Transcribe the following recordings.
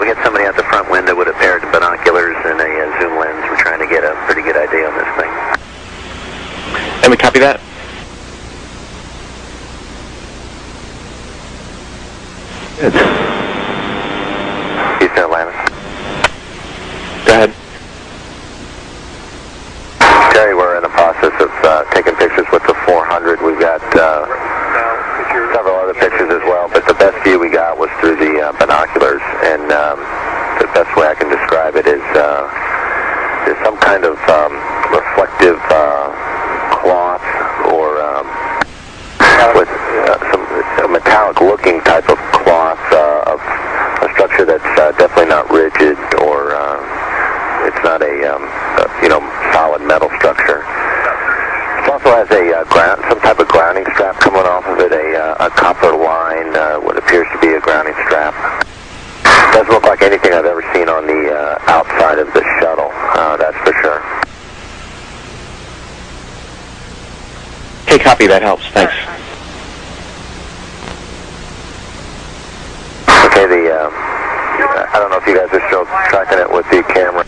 we got somebody out the front window with a pair of binoculars and a zoom lens. We're trying to get a pretty good idea on this thing. And we copy that. Good. Houston, Atlanta. Go ahead. Terry, we're in the process of taking pictures with the 400. We've got several other pictures as well, but the best view we got was through the binoculars, and the best way I can describe it is there's some kind of reflective cloth or with some metallic-looking type of cloth of a structure that's definitely not rigid, or it's not a solid metal structure. It also has some type of grounding strap coming off of it, a copper line, what appears to be a grounding strap. Doesn't look like anything I've ever seen on the outside of the shuttle, that's for sure. Okay, copy, that helps, thanks. Okay, I don't know if you guys are still tracking it with the camera.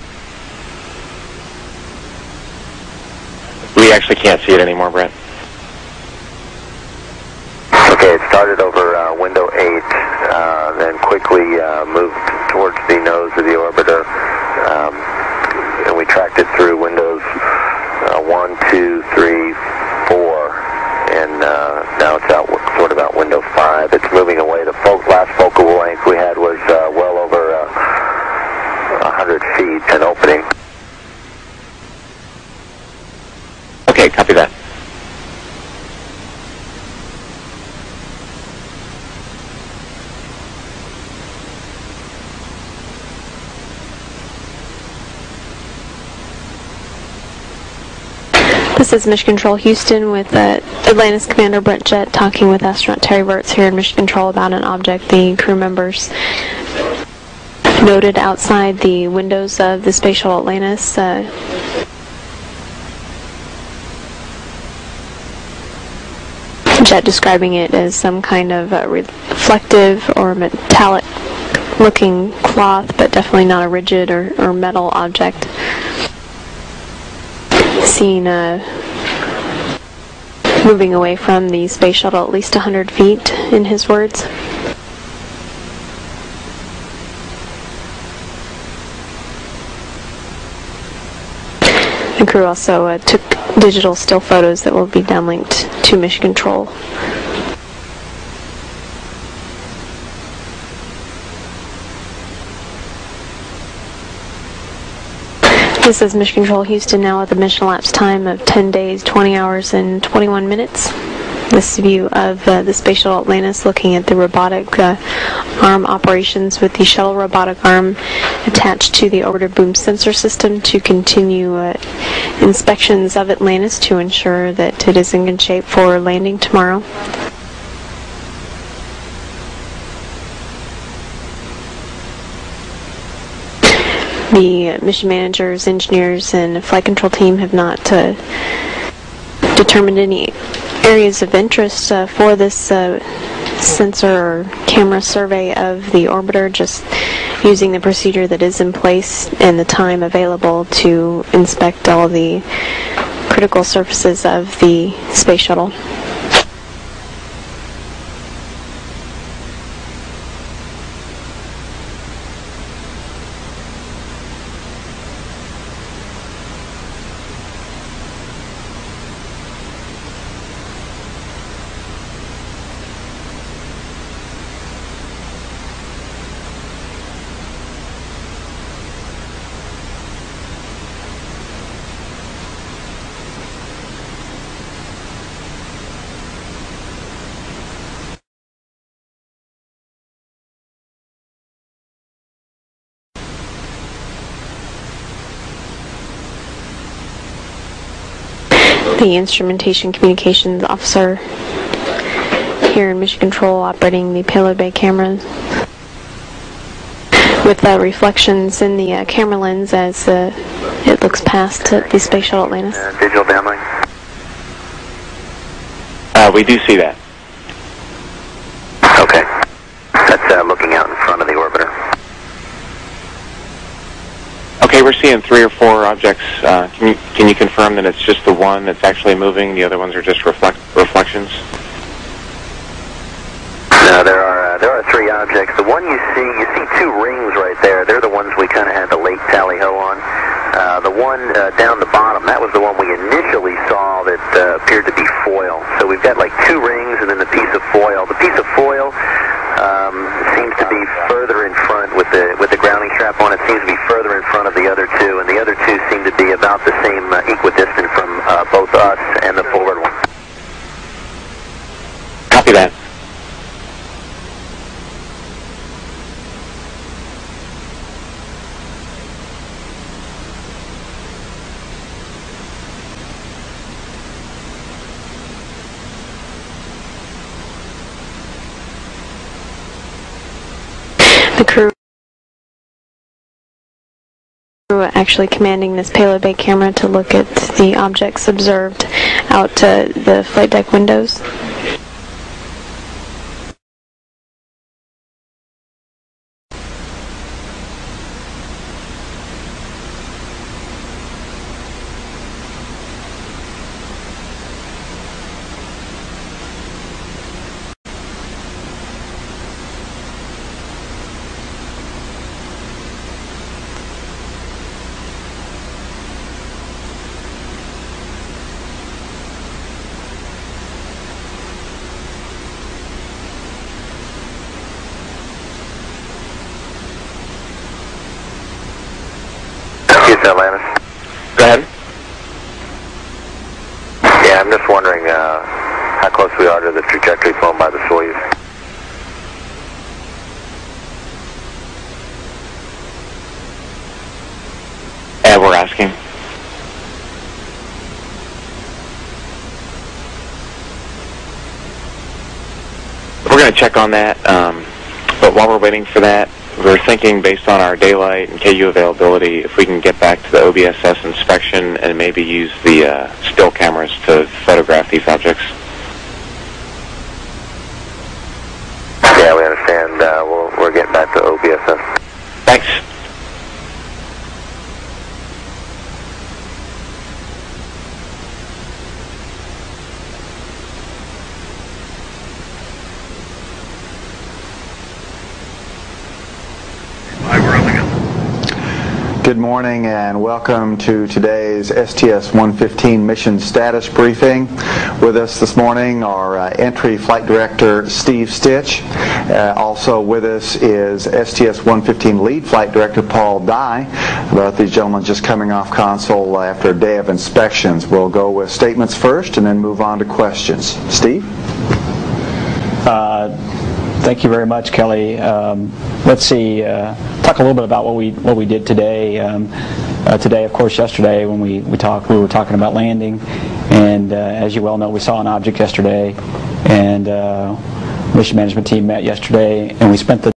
We actually can't see it anymore, Brett. Okay, it started over window 8, then quickly moved towards the nose of the orbiter, and we tracked it through windows 1, 2, 3, 4, and now it's out sort of out window 5. It's moving away. The last focal length we had was well over 100 feet, an opening. Okay, copy that. This is Mission Control Houston with Atlantis Commander Brett Jett talking with astronaut Terry Virts here in Mission Control about an object the crew members noted outside the windows of the Space Shuttle Atlantis. Jett describing it as some kind of reflective or metallic looking cloth, but definitely not a rigid or metal object. Seen moving away from the space shuttle at least 100 feet, in his words. The crew also took digital still photos that will be downlinked to Mission Control. This is Mission Control Houston now with a mission elapsed time of 10 days, 20 hours, and 21 minutes. This view of the Space Shuttle Atlantis looking at the robotic arm operations with the shuttle robotic arm attached to the orbiter boom sensor system to continue inspections of Atlantis to ensure that it is in good shape for landing tomorrow. The mission managers, engineers, and flight control team have not determined any areas of interest for this sensor or camera survey of the orbiter, just using the procedure that is in place and the time available to inspect all the critical surfaces of the space shuttle. The instrumentation communications officer here in Mission Control operating the payload bay cameras with reflections in the camera lens as it looks past the Space Shuttle Atlantis. Digital downlink? We do see that. Okay. That's looking out in front of the orbiter. Okay, we're seeing 3 or 4 objects. Can you confirm that it's just the one that's actually moving? The other ones are just reflections? No, there are 3 objects. The one you see 2 rings right there. They're the ones we kind of had the late tally-ho on. The one down the bottom, that was the one we initially saw that appeared to be foil. So we've got like 2 rings and then the piece of foil. The piece of foil seems to be further in front with the grounding strap on. It seems to be further in front of the other 2, and the other 2 seem to be about the same equidistant from both us and the forward one. Copy that. The crew actually commanding this payload bay camera to look at the objects observed out the flight deck windows. Atlantis. Go ahead. Yeah, I'm just wondering how close we are to the trajectory flown by the Soyuz. Yeah, we're asking. We're going to check on that, but while we're waiting for that, we're thinking, based on our daylight and KU availability, if we can get back to the OBSS inspection and maybe use the still cameras to photograph these objects. Yeah, we understand. We're getting back to OBSS. Thanks. Good morning and welcome to today's STS-115 mission status briefing. With us this morning are Entry Flight Director Steve Stitch. Also with us is STS-115 Lead Flight Director Paul Dye. Both these gentlemen just coming off console after a day of inspections. We'll go with statements first and then move on to questions. Steve? Thank you very much, Kelly. Let's see. Talk a little bit about what we did today. Today, of course, yesterday when we were talking about landing, and as you well know, we saw an object yesterday, and mission management team met yesterday, and we spent the